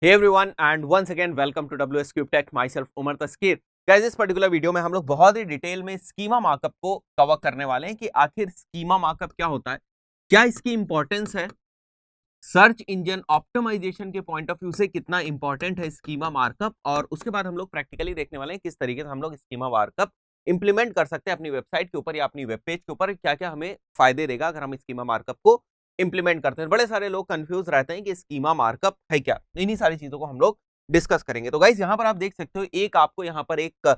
Hey everyone and once again welcome to WS Cube Tech. Myself Umar Taskeer. Guys, इस particular video में हम लोग बहुत ही डिटेल में स्कीमा मार्कअप को कवर करने वाले हैं कि आखिर स्कीमा मार्कअप क्या होता है, क्या इसकी इंपॉर्टेंस है, सर्च इंजन ऑप्टिमाइजेशन के पॉइंट ऑफ व्यू से कितना इंपॉर्टेंट है स्कीमा मार्कअप, और उसके बाद हम लोग प्रैक्टिकली देखने वाले हैं किस तरीके से हम लोग स्कीमा मार्कअप इंप्लीमेंट कर सकते हैं अपनी वेबसाइट के ऊपर या अपनी वेब पेज के ऊपर. क्या क्या हमें फायदे देगा अगर हम स्कीमा मार्कअप को इंप्लीमेंट करते हैं. बड़े सारे लोग कंफ्यूज रहते हैं कि स्कीमा मार्कअप है क्या. इन्हीं सारी चीजों को हम लोग डिस्कस करेंगे. तो गाइस, यहाँ पर आप देख सकते हो, एक आपको यहाँ पर एक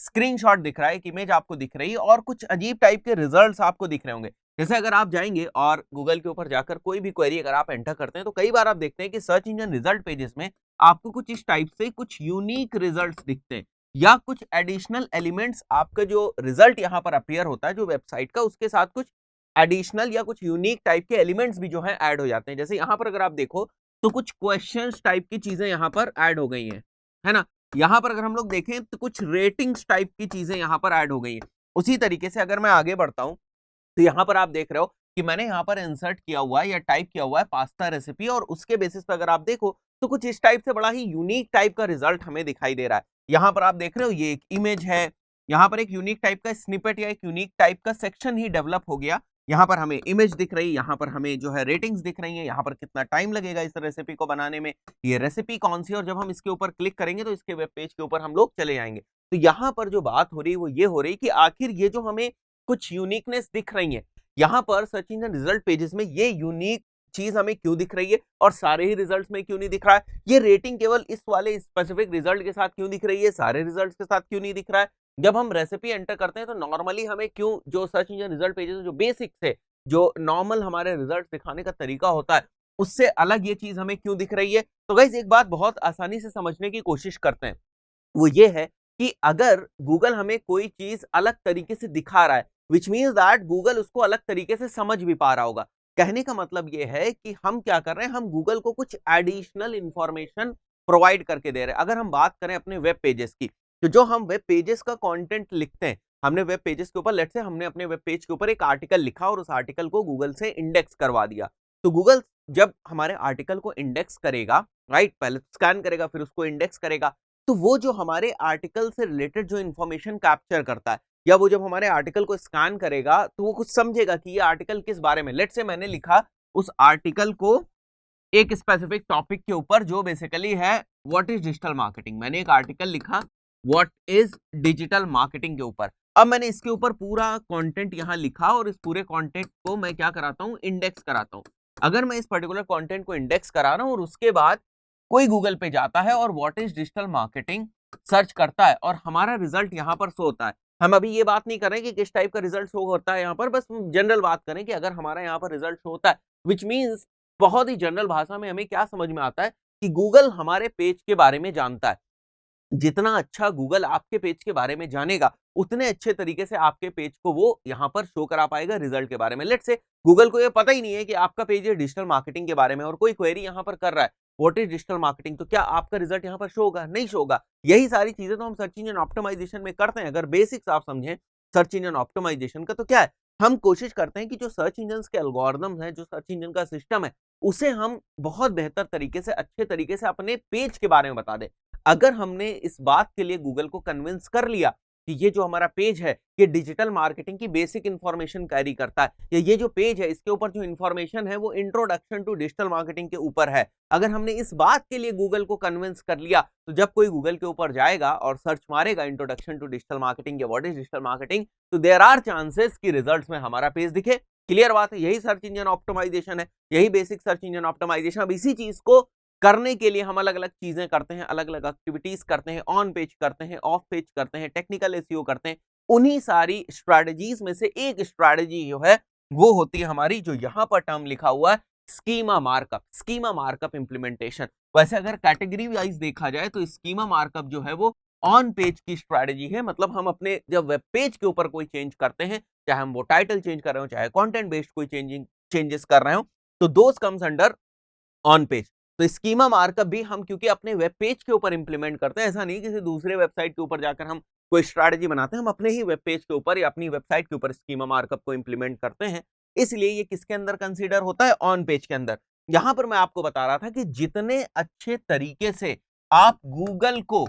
स्क्रीनशॉट दिख रहा है, एक इमेज आपको दिख रही है और कुछ अजीब टाइप के रिजल्ट्स आपको दिख रहे होंगे. जैसे अगर आप जाएंगे और गूगल के ऊपर जाकर कोई भी क्वेरी अगर आप एंटर करते हैं तो कई बार आप देखते हैं कि सर्च इंजन रिजल्ट पेजेस में आपको कुछ इस टाइप से कुछ यूनिक रिजल्ट्स दिखते हैं या कुछ एडिशनल एलिमेंट्स. आपका जो रिजल्ट यहाँ पर अपीयर होता है जो वेबसाइट का, उसके साथ कुछ एडिशनल या कुछ यूनिक टाइप के एलिमेंट्स भी जो है ऐड हो जाते हैं. जैसे यहाँ पर अगर आप देखो तो कुछ क्वेश्चंस टाइप की चीजें यहाँ पर ऐड हो गई हैं, है ना. यहाँ पर अगर हम लोग देखें तो कुछ रेटिंग्स टाइप की चीजें यहाँ पर ऐड हो गई हैं. उसी तरीके से अगर मैं आगे बढ़ता हूँ तो यहाँ पर आप देख रहे हो कि मैंने यहाँ पर इंसर्ट किया हुआ है या टाइप किया हुआ है पास्ता रेसिपी, और उसके बेसिस पर अगर आप देखो तो कुछ इस टाइप से बड़ा ही यूनिक टाइप का रिजल्ट हमें दिखाई दे रहा है. यहाँ पर आप देख रहे हो ये एक इमेज है, यहाँ पर एक यूनिक टाइप का स्निपेट या एक यूनिक टाइप का सेक्शन ही डेवलप हो गया. यहाँ पर हमें इमेज दिख रही है, यहाँ पर हमें जो है रेटिंग्स दिख रही हैं, यहाँ पर कितना टाइम लगेगा इस रेसिपी को बनाने में, ये रेसिपी कौन सी है, और जब हम इसके ऊपर क्लिक करेंगे तो इसके वेब पेज के ऊपर हम लोग चले जाएंगे. तो यहाँ पर जो बात हो रही है वो ये हो रही है कि आखिर ये जो हमें कुछ यूनिकनेस दिख रही है यहाँ पर सर्च इंजन रिजल्ट पेजेस में, ये यूनिक चीज हमें क्यों दिख रही है और सारे ही रिजल्ट्स में क्यों नहीं दिख रहा है. ये रेटिंग केवल इस वाले स्पेसिफिक रिजल्ट के साथ क्यों दिख रही है, सारे रिजल्ट्स के साथ क्यों नहीं दिख रहा है. जब हम रेसिपी एंटर करते हैं तो नॉर्मली हमें क्यों जो सर्च इंजन रिजल्ट पेजेस जो बेसिक्स है, जो नॉर्मल हमारे रिजल्ट दिखाने का तरीका होता है, उससे अलग ये चीज हमें क्यों दिख रही है. तो गाइस, एक बात बहुत आसानी से समझने की कोशिश करते हैं, वो ये है कि अगर गूगल हमें कोई चीज अलग तरीके से दिखा रहा है, विच मीन्स दैट गूगल उसको अलग तरीके से समझ भी पा रहा होगा. कहने का मतलब ये है कि हम क्या कर रहे हैं, हम गूगल को कुछ एडिशनल इंफॉर्मेशन प्रोवाइड करके दे रहे हैं. अगर हम बात करें अपने वेब पेजेस की, तो जो हम वेब पेजेस का कंटेंट लिखते हैं, हमने वेब पेजेस के ऊपर, लेट्स से हमने अपने वेब पेज के ऊपर एक आर्टिकल लिखा और उस आर्टिकल को गूगल से इंडेक्स करवा दिया. तो गूगल जब हमारे आर्टिकल को इंडेक्स करेगा, राइट, पहले स्कैन करेगा फिर उसको इंडेक्स करेगा, तो वो जो हमारे आर्टिकल से रिलेटेड जो इंफॉर्मेशन कैप्चर करता है, या वो जब हमारे आर्टिकल को स्कैन करेगा तो वो कुछ समझेगा कि ये आर्टिकल किस बारे में. लेट्स से मैंने लिखा उस आर्टिकल को एक स्पेसिफिक टॉपिक के ऊपर जो बेसिकली है व्हाट इज डिजिटल मार्केटिंग. मैंने एक आर्टिकल लिखा व्हाट इज डिजिटल मार्केटिंग के ऊपर. अब मैंने इसके ऊपर पूरा कंटेंट यहाँ लिखा और इस पूरे कंटेंट को मैं क्या कराता हूँ, इंडेक्स कराता हूँ. अगर मैं इस पर्टिकुलर कंटेंट को इंडेक्स करा रहा हूँ और उसके बाद कोई गूगल पे जाता है और what is digital marketing search करता है और हमारा रिजल्ट यहाँ पर शो होता है. हम अभी ये बात नहीं कर रहे हैं कि किस टाइप का रिजल्ट शो होता है यहाँ पर, बस जनरल बात करें कि अगर हमारा यहाँ पर रिजल्ट शो होता है, विच मीन्स बहुत ही जनरल भाषा में हमें क्या समझ में आता है कि गूगल हमारे पेज के बारे में जानता है. जितना अच्छा गूगल आपके पेज के बारे में जानेगा, उतने अच्छे तरीके से आपके पेज को वो यहाँ पर शो करा पाएगा रिजल्ट के बारे में. लेट्स से गूगल को ये पता ही नहीं है कि आपका पेज है डिजिटल मार्केटिंग के बारे में और कोई क्वेरी यहाँ पर कर रहा है व्हाट इज डिजिटल मार्केटिंग, तो क्या आपका रिजल्ट यहाँ पर शो होगा? नहीं शो होगा. यही सारी चीजें तो हम सर्च इंजन ऑप्टिमाइजेशन में करते हैं. अगर बेसिक्स आप समझें सर्च इंजन ऑप्टिमाइजेशन का, तो क्या है, हम कोशिश करते हैं कि जो सर्च इंजन के एल्गोरिदम्स हैं, जो सर्च इंजन का सिस्टम है, उसे हम बहुत बेहतर तरीके से, अच्छे तरीके से अपने पेज के बारे में बता दें. अगर हमने इस बात के लिए गूगल को कन्विंस कर लिया कि ये जो हमारा पेज है ये डिजिटल मार्केटिंग की बेसिक इंफॉर्मेशन कैरी करता है, या ये जो पेज है इसके ऊपर जो इंफॉर्मेशन है वो इंट्रोडक्शन टू डिजिटल मार्केटिंग के ऊपर है, अगर हमने इस बात के लिए गूगल को कन्विंस कर लिया, तो जब कोई गूगल के ऊपर जाएगा और सर्च मारेगा इंट्रोडक्शन टू डिजिटल मार्केटिंग या व्हाट इज डिजिटल मार्केटिंग, तो देयर आर चांसेस कि रिजल्ट्स में हमारा पेज दिखे. क्लियर बात है. यही सर्च इंजन ऑप्टिमाइजेशन है, यही बेसिक सर्च इंजन ऑप्टिमाइजेशन. अब इसी चीज को करने के लिए हम अलग अलग चीजें करते हैं, अलग अलग एक्टिविटीज करते हैं, ऑन पेज करते हैं, ऑफ पेज करते हैं, टेक्निकल एसईओ करते हैं. उन्हीं सारी स्ट्रैटेजीज में से एक स्ट्रैटेजी जो है वो होती है हमारी, जो यहां पर टर्म लिखा हुआ है, schema markup. Schema markup implementation. वैसे अगर कैटेगरी वाइज देखा जाए तो स्कीमा मार्कअप जो है वो ऑन पेज की स्ट्रैटेजी है. मतलब हम अपने जब वेब पेज के ऊपर कोई चेंज करते हैं, चाहे हम वो टाइटल चेंज कर रहे हो, चाहे कंटेंट बेस्ड कोई चेंजेस कर रहे हो, तो दोस कम्स अंडर ऑन पेज. तो स्कीमा मार्कअप भी हम क्योंकि अपने वेब पेज के ऊपर इंप्लीमेंट करते हैं, ऐसा नहीं किसी दूसरे वेबसाइट के ऊपर जाकर हम कोई स्ट्रैटेजी बनाते हैं, हम अपने ही वेब पेज के ऊपर या अपनी वेबसाइट के ऊपर स्कीमा मार्कअप को इंप्लीमेंट करते हैं. इसलिए ये किसके अंदर कंसीडर होता है? ऑन पेज के अंदर. यहां पर मैं आपको बता रहा था कि जितने अच्छे तरीके से आप गूगल को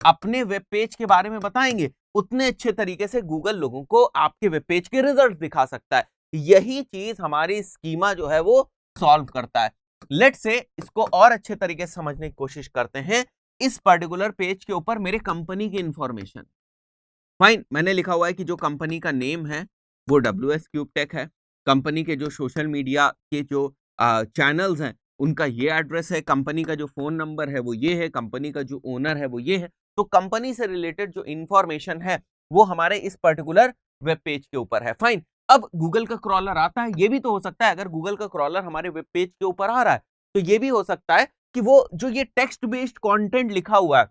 अपने वेब पेज के बारे में बताएंगे, उतने अच्छे तरीके से गूगल लोगों को आपके वेब पेज के रिजल्ट दिखा सकता है। यही चीज हमारी स्कीमा जो है वो सॉल्व करता है। लेट्स से इसको और अच्छे तरीके से समझने की कोशिश करते हैं। इस पर्टिकुलर पेज के ऊपर मेरे कंपनी की इंफॉर्मेशन, फाइन, मैंने लिखा हुआ है कि जो कंपनी का नेम है वो WS क्यूब टेक है। कंपनी के जो सोशल मीडिया के जो चैनल्स हैं उनका ये एड्रेस है, कंपनी का जो फोन नंबर है वो ये है, कंपनी का जो ओनर है वो ये है। तो कंपनी से रिलेटेड जो इंफॉर्मेशन है वो हमारे इस पर्टिकुलर वेब पेज के ऊपर है। फाइन, अब गूगल का क्रॉलर आता है, ये भी तो हो सकता है अगर गूगल का क्रॉलर हमारे वेब पेज के ऊपर आ रहा है तो ये भी हो सकता है कि वो जो ये टेक्स्ट बेस्ड कंटेंट लिखा हुआ है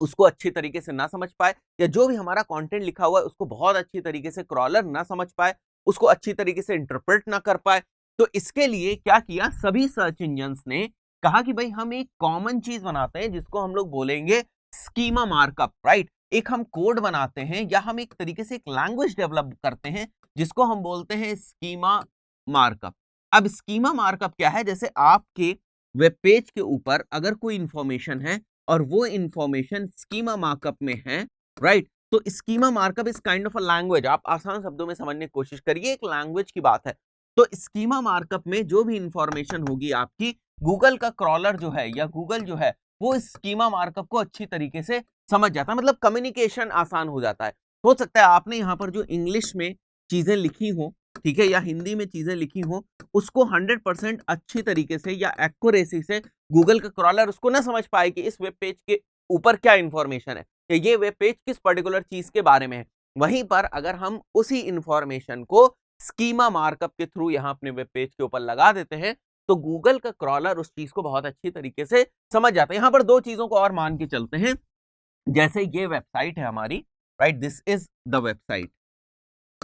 उसको अच्छी तरीके से ना समझ पाए, या जो भी हमारा कंटेंट लिखा हुआ है उसको बहुत अच्छी तरीके से क्रॉलर ना समझ पाए, उसको अच्छी तरीके से इंटरप्रेट ना कर पाए। तो इसके लिए क्या किया सभी सर्च इंजन्स ने, कहा कि भाई हम एक कॉमन चीज बनाते हैं जिसको हम लोग बोलेंगे स्कीमा मार्कअप, राइट। एक हम कोड बनाते हैं या हम एक तरीके से एक लैंग्वेज डेवलप करते हैं जिसको हम बोलते हैं स्कीमा मार्कअप। अब स्कीमा मार्कअप क्या है, जैसे आपके वेब पेज के ऊपर अगर कोई इंफॉर्मेशन है और वो इंफॉर्मेशन स्कीमा मार्कअप में है, राइट, तो schema markup is kind of a language. आप आसान शब्दों में समझने की कोशिश करिए, एक लैंग्वेज की बात है। तो स्कीमा मार्कअप में जो भी इंफॉर्मेशन होगी आपकी, गूगल का क्रॉलर जो है या गूगल जो है वो स्कीमा मार्कअप को अच्छी तरीके से समझ जाता है, मतलब कम्युनिकेशन आसान हो जाता है। हो सकता है आपने यहाँ पर जो इंग्लिश में चीजें लिखी हो, ठीक है, या हिंदी में चीजें लिखी हो, उसको 100% अच्छी तरीके से या एक्यूरेसी से गूगल का क्रॉलर उसको ना समझ पाए कि इस वेब पेज के ऊपर क्या इंफॉर्मेशन है, या ये वेब पेज किस पर्टिकुलर चीज के बारे में है। वहीं पर अगर हम उसी इंफॉर्मेशन को स्कीमा मार्कअप के थ्रू यहाँ अपने वेब पेज के ऊपर लगा देते हैं तो गूगल का क्रॉलर उस चीज को बहुत अच्छी तरीके से समझ जाता है। यहाँ पर दो चीजों को और मान के चलते हैं, जैसे ये वेबसाइट है हमारी, right, this is the website,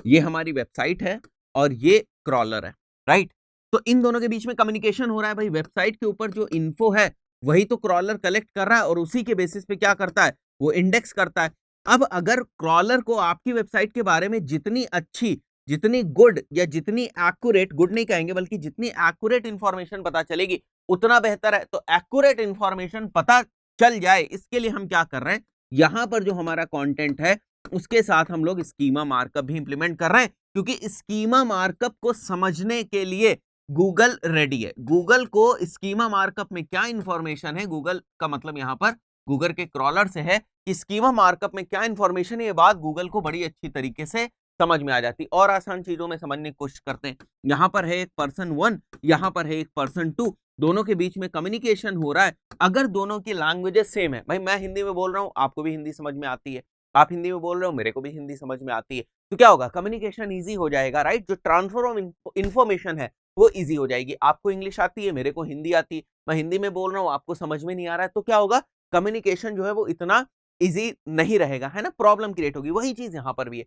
ये हमारी वेबसाइट है और ये क्रॉलर है, राइट। तो इन दोनों के बीच में कम्युनिकेशन हो रहा है भाई, वेबसाइट के ऊपर जो इन्फो है वही तो क्रॉलर कलेक्ट कर रहा है और उसी के बेसिस पे क्या करता है, वो इंडेक्स करता है। अब अगर क्रॉलर को आपकी वेबसाइट के बारे में जितनी अच्छी, जितनी गुड या जितनी एक्यूरेट, गुड नहीं कहेंगे बल्कि जितनी एक्यूरेट इंफॉर्मेशन पता चलेगी उतना बेहतर है। तो एक्यूरेट इंफॉर्मेशन पता चल जाए इसके लिए हम क्या कर रहे हैं, यहां पर जो हमारा कंटेंट है उसके साथ हम लोग स्कीमा मार्कअप भी इंप्लीमेंट कर रहे हैं, क्योंकि स्कीमा मार्कअप को समझने के लिए गूगल रेडी है। गूगल को स्कीमा मार्कअप में क्या इंफॉर्मेशन है, गूगल का मतलब यहां पर गूगल के क्रॉलर से है कि स्कीमा मार्कअप में क्या इंफॉर्मेशन है, ये बात गूगल को बड़ी अच्छी तरीके से समझ में आ जाती। और आसान चीजों में समझने की कोशिश करते हैं, यहां पर है एक पर्सन 1, यहां पर है एक पर्सन 2, दोनों के बीच में कम्युनिकेशन हो रहा है। अगर दोनों की लैंग्वेजेस सेम है, भाई मैं हिंदी में बोल रहा हूं आपको भी हिंदी समझ में आती है, आप हिंदी में बोल रहे हो मेरे को भी हिंदी समझ में आती है, तो क्या होगा, कम्युनिकेशन इजी हो जाएगा, राइट। जो ट्रांसफर ऑफ इंफॉर्मेशन है वो इजी हो जाएगी। आपको इंग्लिश आती है, मेरे को हिंदी आती है, मैं हिंदी में बोल रहा हूँ आपको समझ में नहीं आ रहा है, तो क्या होगा, कम्युनिकेशन जो है वो इतना इजी नहीं रहेगा, है ना, प्रॉब्लम क्रिएट होगी। वही चीज यहाँ पर भी है।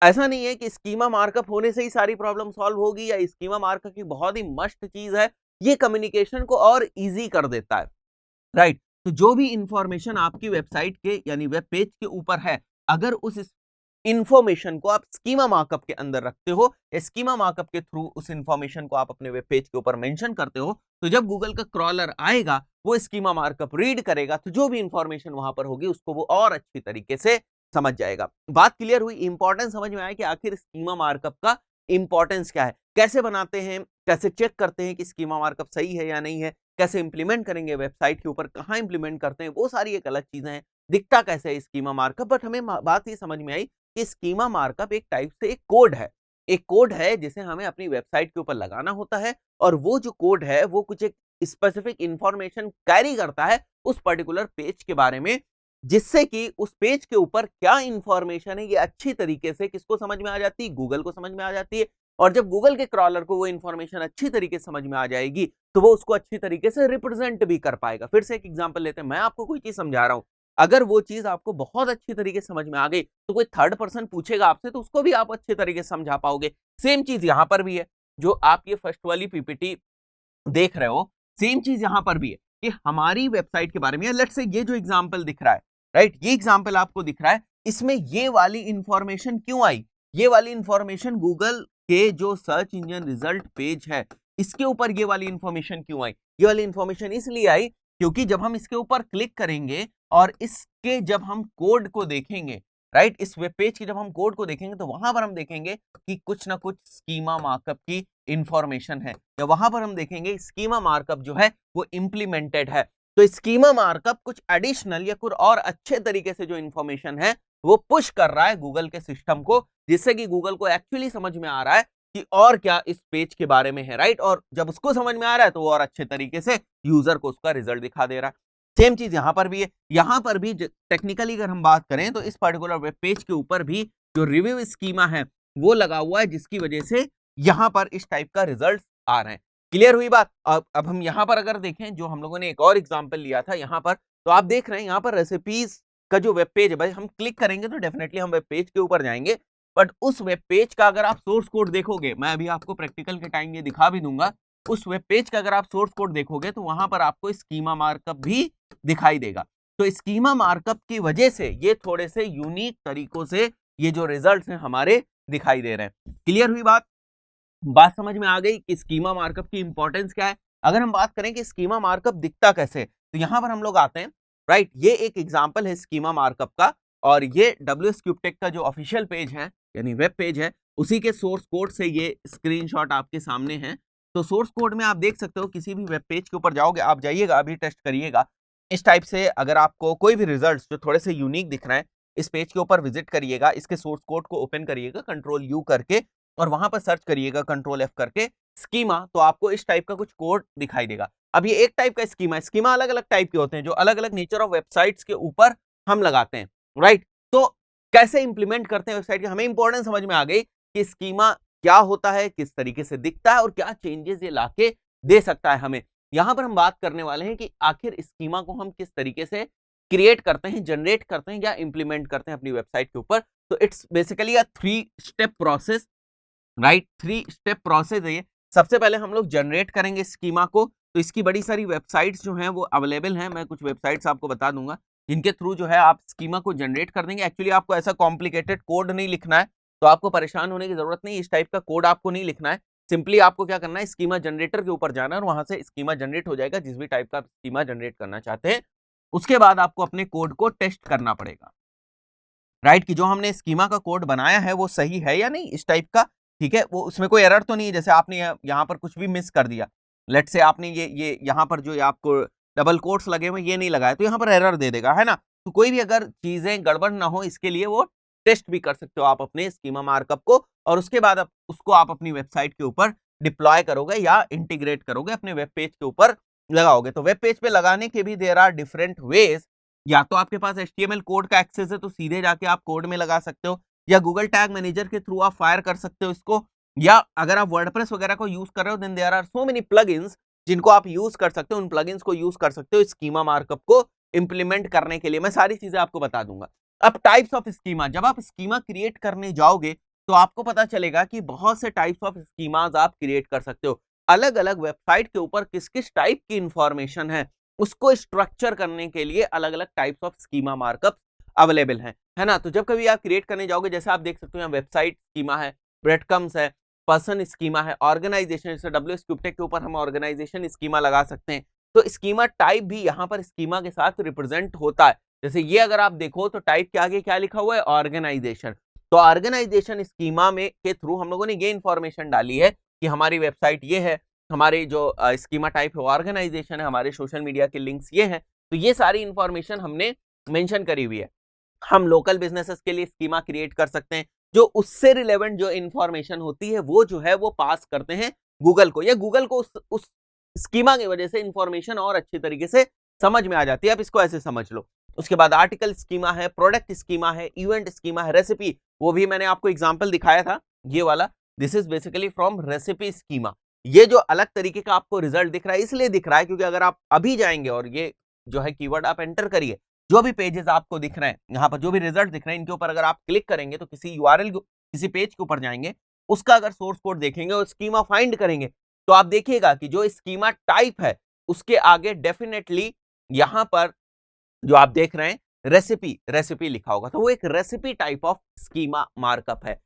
ऐसा नहीं है कि स्कीमा मार्कअप होने से ही सारी प्रॉब्लम सॉल्व होगी, या स्कीमा मार्कअप की बहुत ही मस्त चीज है, ये कम्युनिकेशन को और इजी कर देता है, राइट। तो जो भी इंफॉर्मेशन आपकी वेबसाइट के यानी वेब पेज के ऊपर है, अगर उस इंफॉर्मेशन को आप स्कीमा मार्कअप के अंदर रखते हो, स्कीमा मार्कअप के थ्रू उस इंफॉर्मेशन को आप अपने वेब पेज के ऊपर मेंशन करते हो, तो जब गूगल का क्रॉलर आएगा वो स्कीमा मार्कअप रीड करेगा, तो जो भी इंफॉर्मेशन वहां पर होगी उसको वो और अच्छी तरीके से समझ जाएगा। बात क्लियर हुई, इंपॉर्टेंस समझ में आया कि आखिर स्कीमा मार्कअप का इंपॉर्टेंस क्या है, कैसे बनाते हैं, कैसे चेक करते हैं कि स्कीमा मार्कअप सही है या नहीं है, कैसे इंप्लीमेंट करेंगे वेबसाइट के ऊपर, कहां इंप्लीमेंट करते हैं, वो सारी एक अलग चीजें हैं, दिखता कैसे है स्कीमा मार्कअप। बट हमें बात ये समझ में आई कि स्कीमा मार्कअप एक टाइप से एक कोड है, एक कोड है जिसे हमें अपनी वेबसाइट के ऊपर लगाना होता है, और वो जो कोड है वो कुछ एक स्पेसिफिक इंफॉर्मेशन कैरी करता है उस पर्टिकुलर पेज के बारे में, जिससे कि उस पेज के ऊपर क्या इंफॉर्मेशन है ये अच्छी तरीके से किसको समझ में आ जाती है, गूगल को समझ में आ जाती है। और जब गूगल के क्रॉलर को वो इंफॉर्मेशन अच्छी तरीके से समझ में आ जाएगी तो वो उसको अच्छी तरीके से रिप्रेजेंट भी कर पाएगा। फिर से एक एग्जांपल लेते हैं, मैं आपको कोई चीज समझा रहा हूं, अगर वो चीज आपको बहुत अच्छी तरीके से समझ में आ गई तो कोई थर्ड पर्सन पूछेगा आपसे तो उसको भी आप अच्छे तरीके से समझा पाओगे। सेम चीज यहां पर भी है, जो आप ये फर्स्ट वाली पीपीटी देख रहे हो, सेम चीज यहां पर भी है कि हमारी वेबसाइट के बारे में, लेट्स से ये जो एग्जांपल दिख रहा है, राइट, ये एग्जांपल आपको दिख रहा है, इसमें ये वाली इंफॉर्मेशन क्यों आई, ये वाली इंफॉर्मेशन गूगल के जो सर्च इंजन रिजल्ट पेज है इसके ऊपर ये वाली इंफॉर्मेशन क्यों आई? ये वाली इंफॉर्मेशन इसलिए आई क्योंकि जब हम इसके ऊपर क्लिक करेंगे और इसके जब हम कोड को देखेंगे, राइट, इस वेब पेज की जब हम कोड को देखेंगे तो वहां पर हम देखेंगे कि कुछ ना कुछ स्कीमा मार्कअप की इंफॉर्मेशन है, या वहां पर हम देखेंगे स्कीमा मार्कअप जो है वो इंप्लीमेंटेड है। तो स्कीमा मार्कअप कुछ एडिशनल या कुछ और अच्छे तरीके से जो इंफॉर्मेशन है वो पुश कर रहा है गूगल के सिस्टम को, जिससे कि गूगल को एक्चुअली समझ में आ रहा है कि और क्या इस पेज के बारे में है, राइट। और जब उसको समझ में आ रहा है तो वो और अच्छे तरीके से यूजर को उसका रिजल्ट दिखा दे रहा है। सेम चीज यहां पर भी है। यहां पर भी टेक्निकली अगर हम बात करें तो इस पर्टिकुलर वेब पेज के ऊपर भी जो रिव्यू स्कीमा है वो लगा हुआ है, जिसकी वजह से यहां पर इस टाइप का रिजल्ट आ रहे हैं। क्लियर हुई बात? अब हम यहां पर अगर देखें, जो हम लोगों ने एक और एग्जांपल लिया था यहां पर, तो आप देख रहे हैं यहां पर रेसिपीज का जो वेब पेज है, भाई हम क्लिक करेंगे तो डेफिनेटली हम वेब पेज के ऊपर जाएंगे, बट उस वेब पेज का अगर आप सोर्स कोड देखोगे, मैं अभी आपको प्रैक्टिकल के टाइम ये दिखा भी दूंगा, उस वेब पेज का अगर आप सोर्स कोड देखोगे तो वहां पर आपको स्कीमा मार्कअप भी दिखाई देगा। तो स्कीमा मार्कअप की वजह से ये थोड़े से यूनिक तरीकों से ये जो रिजल्ट्स हैं हमारे दिखाई दे रहे हैं। क्लियर हुई बात? बात समझ में आ गई कि स्कीमा मार्कअप की इंपॉर्टेंस क्या है। अगर हम बात करें कि स्कीमा मार्कअप दिखता कैसे, तो यहां पर हम लोग आते हैं, राइट। ये एक एग्जांपल है स्कीमा मार्कअप का, और ये WSCubeTech का जो ऑफिशियल पेज है यानी वेब पेज है, उसी के सोर्स कोड से ये स्क्रीनशॉट आपके सामने है। तो सोर्स कोड में आप देख सकते हो, किसी भी वेब पेज के ऊपर जाओगे, आप जाइएगा अभी टेस्ट करिएगा इस टाइप से, अगर आपको कोई भी रिजल्ट्स जो थोड़े से यूनिक दिख रहे हैं, इस पेज के ऊपर विजिट करिएगा, इसके सोर्स कोड को ओपन करिएगा Ctrl+U करके, और वहां पर सर्च करिएगा Ctrl+F करके स्कीमा, तो आपको इस टाइप का कुछ कोड दिखाई देगा। अब ये एक टाइप का स्कीमा अलग अलग टाइप के होते हैं जो अलग अलग नेचर ऑफ वेबसाइट्स के ऊपर हम लगाते हैं, राइट। तो कैसे इंप्लीमेंट करते हैं वेबसाइट की, हमें इंपॉर्टेंस समझ में आ गई कि स्कीमा क्या होता है, किस तरीके से दिखता है और क्या चेंजेस ये लाके दे सकता है हमें। यहां पर हम बात करने वाले हैं कि आखिर स्कीमा को हम किस तरीके से क्रिएट करते हैं, जनरेट करते हैं या इंप्लीमेंट करते हैं अपनी वेबसाइट के ऊपर। तो it's basically a 3 step process, right. 3 step process है ये। सबसे पहले हम लोग जनरेट करेंगे स्कीमा को, तो इसकी बड़ी सारी वेबसाइट्स जो हैं वो अवेलेबल हैं। मैं कुछ वेबसाइट्स आपको बता दूंगा जिनके थ्रू जो है आप स्कीमा को जनरेट कर देंगे। एक्चुअली आपको ऐसा कॉम्प्लिकेटेड कोड नहीं लिखना है, तो आपको परेशान होने की जरूरत नहीं, इस टाइप का कोड आपको नहीं लिखना है। सिंपली आपको क्या करना है, स्कीमा जनरेटर के ऊपर जाना है और वहां से स्कीमा जनरेट हो जाएगा, जिस भी टाइप का स्कीमा जनरेट करना चाहते हैं। उसके बाद आपको अपने कोड को टेस्ट करना पड़ेगा, राइट, कि जो हमने स्कीमा का कोड बनाया है वो सही है या नहीं, इस टाइप का, ठीक है। वो उसमें कोई एरर तो नहीं है, जैसे आपने यहाँ पर कुछ भी मिस कर दिया, लेट से आपने ये यहाँ पर जो आपको डबल कोट्स लगे हुए ये नहीं लगाए, तो यहाँ पर एरर दे देगा, है ना। तो कोई भी अगर चीजें गड़बड़ ना हो, इसके लिए वो टेस्ट भी कर सकते हो आप अपने स्कीमा मार्कअप को, और उसके बाद उसको आप अपनी वेबसाइट के ऊपर डिप्लॉय करोगे या इंटीग्रेट करोगे, अपने वेब पेज के ऊपर लगाओगे। तो वेब पेज पे लगाने के भी देयर आर डिफरेंट वेज। या तो आपके पास HTML कोड का एक्सेस है तो सीधे जाके आप कोड में लगा सकते हो, या गूगल टैग मैनेजर के थ्रू आप फायर कर सकते हो इसको, या अगर आप वर्डप्रेस वगैरह को यूज कर रहे हो then there are so many plugins जिनको आप यूज कर सकते हो। उन प्लगइन्स को यूज कर सकते हो स्कीमा मार्कअप को इंप्लीमेंट करने के लिए। मैं सारी चीजें आपको बता दूंगा। अब टाइप्स ऑफ स्कीमा, जब आप स्कीमा क्रिएट करने जाओगे तो आपको पता चलेगा कि बहुत से टाइप्स ऑफ स्कीमाज आप क्रिएट कर सकते हो। अलग अलग वेबसाइट के ऊपर किस किस टाइप की इंफॉर्मेशन है उसको स्ट्रक्चर करने के लिए अलग अलग types of schema markup available हैं, है ना। तो जब कभी आप क्रिएट करने जाओगे, जैसे आप देख सकते हो यहाँ वेबसाइट स्कीमा है, ब्रेडकम्स है, पर्सन स्कीमा है, ऑर्गेनाइजेशन, जैसे WSCubeTech के ऊपर हम ऑर्गेनाइजेशन स्कीमा लगा सकते हैं। तो स्कीमा टाइप भी यहाँ पर स्कीमा के साथ रिप्रेजेंट होता है। जैसे ये अगर आप देखो तो टाइप के आगे क्या लिखा हुआ है, ऑर्गेनाइजेशन। तो ऑर्गेनाइजेशन स्कीमा में के थ्रू हम लोगों ने ये इंफॉर्मेशन डाली है कि हमारी वेबसाइट ये है, हमारे जो स्कीमा टाइप है ऑर्गेनाइजेशन है, हमारे सोशल मीडिया के लिंक्स ये हैं। तो ये सारी इंफॉर्मेशन हमने मेंशन करी हुई है। हम लोकल बिजनेसेस के लिए स्कीमा क्रिएट कर सकते हैं, जो उससे रिलेवेंट जो इंफॉर्मेशन होती है वो जो है वो पास करते हैं गूगल को, या गूगल को उस स्कीमा की वजह से इंफॉर्मेशन और अच्छे तरीके से समझ में आ जाती है। आप इसको ऐसे समझ लो। उसके बाद आर्टिकल स्कीमा है, प्रोडक्ट स्कीमा है, इवेंट स्कीमा है, रेसिपी, वो भी मैंने आपको एग्जाम्पल दिखाया था ये वाला। This is basically from recipe schema. ये जो अलग तरीके का आपको रिजल्ट दिख रहा है इसलिए दिख रहा है क्योंकि अगर आप अभी जाएंगे और ये जो है कीवर्ड आप एंटर करिए, जो भी पेजेस आपको दिख रहे हैं यहाँ पर, जो भी रिजल्ट दिख रहे हैं, इनके ऊपर अगर आप क्लिक करेंगे तो किसी URL किसी पेज के ऊपर जाएंगे, उसका अगर सोर्स कोड देखेंगे और स्कीमा फाइंड करेंगे तो आप देखिएगा कि जो स्कीमा टाइप है उसके आगे डेफिनेटली यहां पर जो आप देख रहे हैं रेसिपी लिखा होगा, तो वो एक recipe type of schema markup है।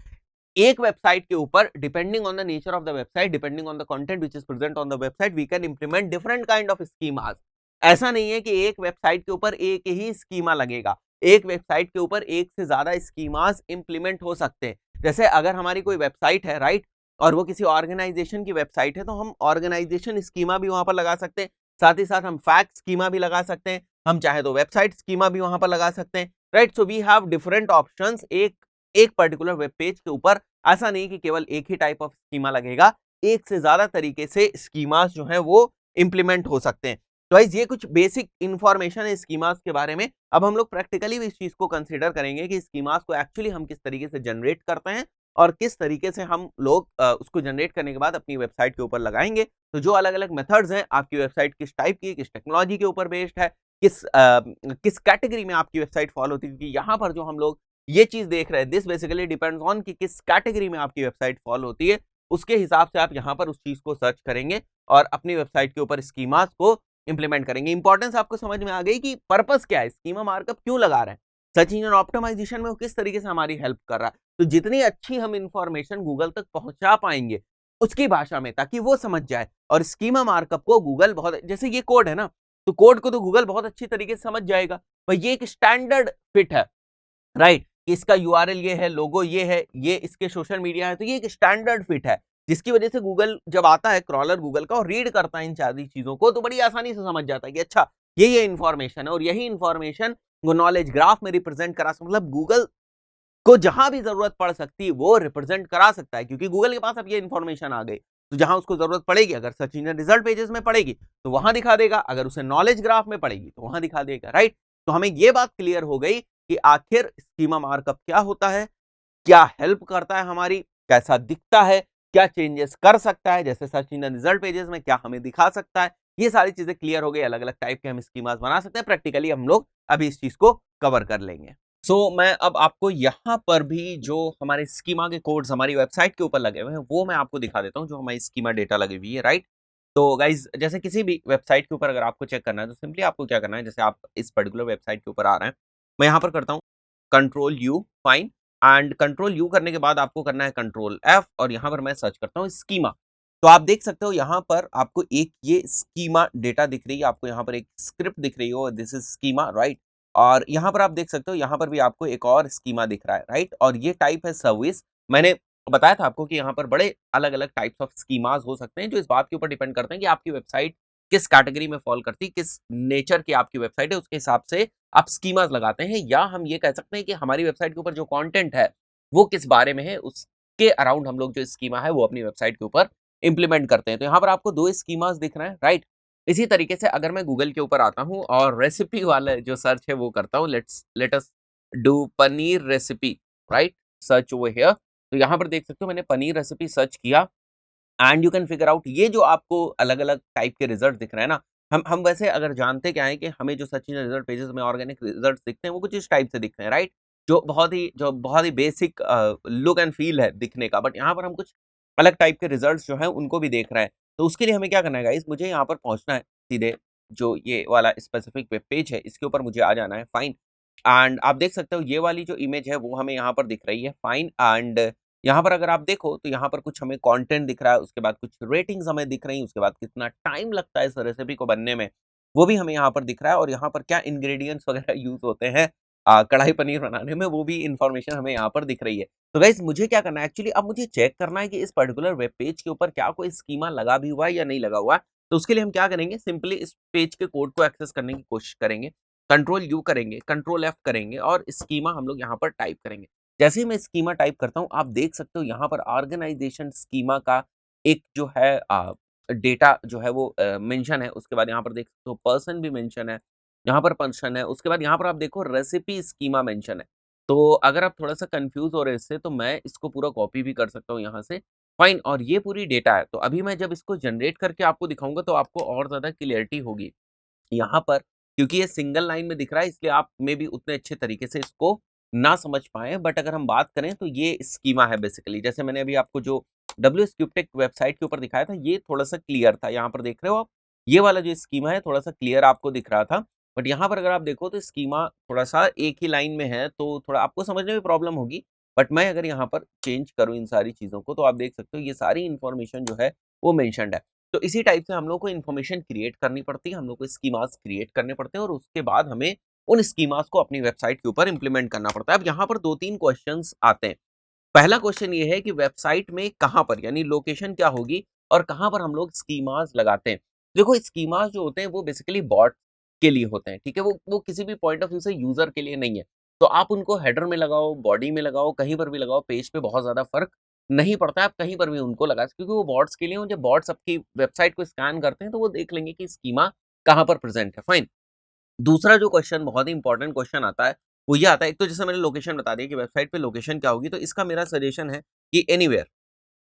एक वेबसाइट के ऊपर depending on the nature of the website, depending on the content which is present on the website, we can implement different kind of schemas. ऐसा नहीं है कि एक वेबसाइट के ऊपर एक ही स्कीमा लगेगा, एक वेबसाइट के ऊपर एक से ज्यादा स्कीमास इंप्लीमेंट हो सकते हैं। जैसे अगर हमारी कोई वेबसाइट है, राइट, और वो किसी ऑर्गेनाइजेशन की वेबसाइट है, तो हम ऑर्गेनाइजेशन स्कीमा भी वहां पर लगा सकते हैं, साथ ही साथ हम फैक्ट स्कीमा भी लगा सकते हैं, हम चाहे तो वेबसाइट स्कीमा भी वहां पर लगा सकते हैं, right. So we have different options एक एक पर्टिकुलर वेब पेज के ऊपर। ऐसा नहीं कि केवल एक ही टाइप ऑफ स्कीमा लगेगा, एक से ज्यादा तरीके से स्कीमास जो है वो इंप्लीमेंट हो सकते हैं। तो गाइस ये कुछ बेसिक इंफॉर्मेशन है स्कीमास के बारे में। अब हम लोग प्रैक्टिकली भी इस चीज को कंसीडर करेंगे कि स्कीमास को एक्चुअली हम किस तरीके से जनरेट करते हैं और किस तरीके से हम लोग उसको जनरेट करने के बाद अपनी वेबसाइट के ऊपर लगाएंगे। तो जो अलग अलग मेथड्स हैं, आपकी वेबसाइट किस टाइप की, किस टेक्नोलॉजी के ऊपर बेस्ड है, किस कैटेगरी में आपकी वेबसाइट फॉलो होती है, क्योंकि यहाँ पर जो हम लोग ये चीज देख रहे हैं, दिस बेसिकली डिपेंड्स ऑन कि किस कैटेगरी में आपकी वेबसाइट फॉलो होती है, उसके हिसाब से आप यहाँ पर उस चीज को सर्च करेंगे और अपनी वेबसाइट के ऊपर स्कीमास को इंप्लीमेंट करेंगे। इंपॉर्टेंस आपको समझ में आ गई कि पर्पस क्या है, स्कीमा मार्कअप क्यों लगा रहे हैं, सर्च इंजन ऑप्टिमाइजेशन में वो किस तरीके से हमारी हेल्प कर रहा है। तो जितनी अच्छी हम इंफॉर्मेशन गूगल तक पहुंचा पाएंगे उसकी भाषा में, ताकि वो समझ जाए। और स्कीमा मार्कअप को गूगल बहुत, जैसे ये कोड है ना, तो कोड को तो गूगल बहुत अच्छी तरीके से समझ जाएगा, भाई ये एक स्टैंडर्ड फिट है, राइट, इसका यूआरएल ये है, लोगो ये है, ये इसके सोशल मीडिया है, तो ये एक स्टैंडर्ड फिट है, जिसकी वजह से गूगल जब आता है, क्रॉलर गूगल का, और रीड करता है इन सारी चीजों को, तो बड़ी आसानी से समझ जाता है कि अच्छा ये इंफॉर्मेशन है, और यही इंफॉर्मेशन वो नॉलेज ग्राफ में रिप्रेजेंट करा, मतलब गूगल को जहां भी जरूरत पड़ सकती है वो रिप्रेजेंट करा सकता है, क्योंकि गूगल के पास अब ये इंफॉर्मेशन आ गई। तो जहां उसको जरूरत पड़ेगी, अगर सर्च इंजन रिजल्ट पेजेस में पड़ेगी तो वहां दिखा देगा, अगर उसे नॉलेज ग्राफ में पड़ेगी तो वहां दिखा देगा, राइट। तो हमें ये बात क्लियर हो गई कि आखिर स्कीमा मार्कअप क्या होता है, क्या हेल्प करता है हमारी, कैसा दिखता है, क्या चेंजेस कर सकता है, जैसे सर्च इंजन रिजल्ट पेजेस में क्या हमें दिखा सकता है। ये सारी चीजें क्लियर हो गई, अलग अलग टाइप के हम स्कीमास बना सकते हैं। प्रैक्टिकली हम लोग अभी इस चीज को कवर कर लेंगे। मैं अब आपको यहाँ पर भी जो हमारे स्कीमा के कोड्स हमारी वेबसाइट के ऊपर लगे हुए हैं वो मैं आपको दिखा देता हूँ, जो हमारी स्कीमा डेटा लगी हुई है, राइट। तो गाइज जैसे किसी भी वेबसाइट के ऊपर अगर आपको चेक करना है तो सिंपली आपको क्या करना है, जैसे आप इस पर्टिकुलर वेबसाइट के ऊपर आ रहे हैं, मैं यहाँ पर करता हूँ control you, fine, and control you करने के बाद आपको करना है कंट्रोल एफ, और यहाँ पर मैं सर्च करता हूँ स्कीमा। तो आप देख सकते हो यहाँ पर आपको एक ये स्कीमा डेटा दिख रही है, आपको यहाँ पर एक स्क्रिप्ट दिख रही हो, दिस इज स्कीमा, राइट। और यहाँ पर आप देख सकते हो यहाँ पर भी आपको एक और स्कीमा दिख रहा है, राइट। और ये टाइप है सर्विस। मैंने बताया था आपको कि यहाँ पर बड़े अलग अलग टाइप्स ऑफ स्कीमास हो सकते हैं, जो इस बात के ऊपर डिपेंड करते हैं कि आपकी वेबसाइट किस कैटेगरी में फॉल करती है, किस नेचर की आपकी वेबसाइट है, उसके हिसाब से आप स्कीमास लगाते हैं। या हम ये कह सकते हैं कि हमारी वेबसाइट के ऊपर जो कंटेंट है वो किस बारे में है, उसके अराउंड हम लोग जो स्कीमा है वो अपनी वेबसाइट के ऊपर इंप्लीमेंट करते हैं। तो यहाँ पर आपको दो स्कीमास दिख रहे हैं, राइट। इसी तरीके से अगर मैं गूगल के ऊपर आता हूँ और रेसिपी वाला जो सर्च है वो करता हूँ, let us do paneer recipe, right, search over here. तो यहाँ पर देख सकते हो मैंने पनीर रेसिपी सर्च किया, and you can figure out, ये जो आपको अलग अलग टाइप के रिजल्ट दिख रहे हैं ना, हम वैसे अगर जानते क्या है कि हमें जो सर्च इंजन रिजल्ट पेजेस में ऑर्गेनिक रिजल्ट दिखते हैं वो कुछ इस टाइप से दिखते हैं, राइट, जो बहुत ही बेसिक लुक एंड फील है दिखने का। बट यहाँ पर हम कुछ अलग टाइप के रिजल्ट्स जो है उनको भी देख रहे हैं। तो उसके लिए हमें क्या करना है गाइस, मुझे यहाँ पर पहुंचना है सीधे, जो ये वाला स्पेसिफिक वेब पेज है इसके ऊपर मुझे आ जाना है, फाइन। एंड आप देख सकते हो ये वाली जो इमेज है वो हमें यहाँ पर दिख रही है, फाइन। एंड यहाँ पर अगर आप देखो तो यहाँ पर कुछ हमें कंटेंट दिख रहा है, उसके बाद कुछ रेटिंग्स हमें दिख रही हैं, उसके बाद कितना टाइम लगता है इस रेसिपी को बनने में वो भी हमें यहाँ पर दिख रहा है, और यहाँ पर क्या इंग्रेडिएंट्स वगैरह यूज होते हैं कढ़ाई पनीर बनाने में, वो भी इंफॉर्मेशन हमें यहाँ पर दिख रही है। तो गाइस मुझे क्या करना है एक्चुअली, अब मुझे चेक करना है कि इस पर्टिकुलर वेब पेज के ऊपर क्या कोई स्कीमा लगा भी हुआ है या नहीं लगा हुआ है। तो उसके लिए हम क्या करेंगे, सिंपली इस पेज के कोड को एक्सेस करने की कोशिश करेंगे, कंट्रोल यू करेंगे, कंट्रोल एफ करेंगे, और स्कीमा हम लोग यहाँ पर टाइप करेंगे। जैसे ही मैं स्कीमा टाइप करता हूँ आप देख सकते हो यहाँ पर ऑर्गेनाइजेशन स्कीमा का एक जो है डेटा जो है वो मेंशन है, उसके बाद यहाँ पर देख सकते हो पर्सन भी मेंशन है, यहाँ पर पर्सन है, उसके बाद यहाँ पर आप देखो रेसिपी स्कीमा मेंशन है। तो अगर आप थोड़ा सा कंफ्यूज हो रहे इससे तो मैं इसको पूरा कॉपी भी कर सकता हूँ यहाँ से, फाइन। और ये पूरी डेटा है, तो अभी मैं जब इसको जनरेट करके आपको दिखाऊंगा तो आपको और ज्यादा क्लियरिटी होगी यहाँ पर, क्योंकि ये सिंगल लाइन में दिख रहा है इसलिए आप में भी उतने अच्छे तरीके से इसको ना समझ पाए। बट अगर हम बात करें तो ये स्कीमा है बेसिकली, जैसे मैंने अभी आपको जो WSCubeTech वेबसाइट के ऊपर दिखाया था ये थोड़ा सा क्लियर था, यहाँ पर देख रहे हो आप, ये वाला जो स्कीमा है थोड़ा सा क्लियर आपको दिख रहा था। बट यहाँ पर अगर आप देखो तो स्कीमा थोड़ा सा एक ही लाइन में है, तो थोड़ा आपको समझने में प्रॉब्लम होगी। बट मैं अगर यहाँ पर चेंज करूँ इन सारी चीज़ों को, तो आप देख सकते हो ये सारी इन्फॉर्मेशन जो है वो मेंशन्ड है। तो इसी टाइप से हम लोग को इन्फॉर्मेशन क्रिएट करनी पड़ती है, हम लोग को स्कीमास क्रिएट करने पड़ते हैं और उसके बाद हमें उन स्कीमास को अपनी वेबसाइट के ऊपर इम्प्लीमेंट करना पड़ता है। अब यहाँ पर 2-3 क्वेश्चन्स आते हैं। पहला क्वेश्चन ये है कि वेबसाइट में कहाँ पर, यानी लोकेशन क्या होगी और कहाँ पर हम लोग स्कीमास लगाते हैं। देखो, स्कीमास जो होते हैं वो बेसिकली बॉट के लिए होते हैं, ठीक है? वो किसी भी पॉइंट ऑफ व्यू से यूजर के लिए नहीं है। तो आप उनको हेडर में लगाओ, बॉडी में लगाओ, कहीं पर भी लगाओ, पेज पे बहुत ज़्यादा फ़र्क नहीं पड़ता है, आप कहीं पर भी उनको लगा सकते हो, क्योंकि वो बॉट्स के लिए हैं। जब बॉट्स आपकी वेबसाइट को स्कैन करते हैं तो वो देख लेंगे कि स्कीमा कहाँ पर प्रेज़ेंट है, फाइन। दूसरा जो क्वेश्चन, बहुत ही इंपॉर्टेंट क्वेश्चन आता है, वो ये आता है, एक तो जैसे मैंने लोकेशन बता दिया कि वेबसाइट पे लोकेशन क्या होगी, तो इसका मेरा सजेशन है कि anywhere,